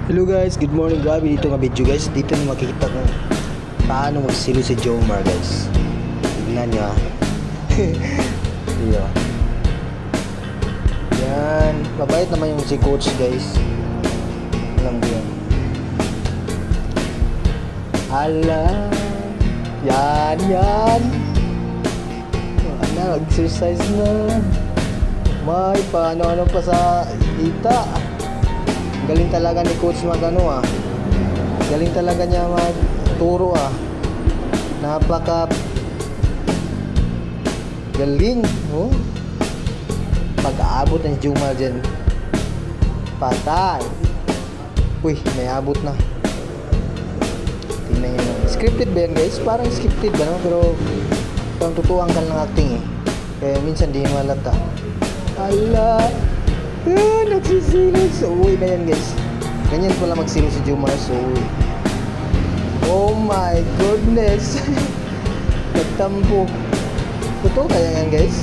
Hello guys, good morning. Grabe dito nga video guys. Dito na makikita kung paano magsilo si Jomar guys. Tignan nyo ha. Iyo. Yan. Mabait naman yung si coach guys. Alam mo yan. Ala. Yan, yan. Ano, exercise na. May paano-ano pa sa ita. Galing talaga ni coach magano ah. Galing talaga niya magturo ah. Napaka galing, oh. Pag-aabot ng Jomar dyan, patay. Uy, may abot na. Tingnan nyo. Scripted ba yan guys? Parang scripted ba no? Pero parang totoo ang kanilang acting eh. Kaya minsan di malata. Ala. Nagsisilos. Uy na yan guys. Ganyan pala magsilos si Jomar. So, oh my goodness. Nagtampo. Totoo kaya yan guys?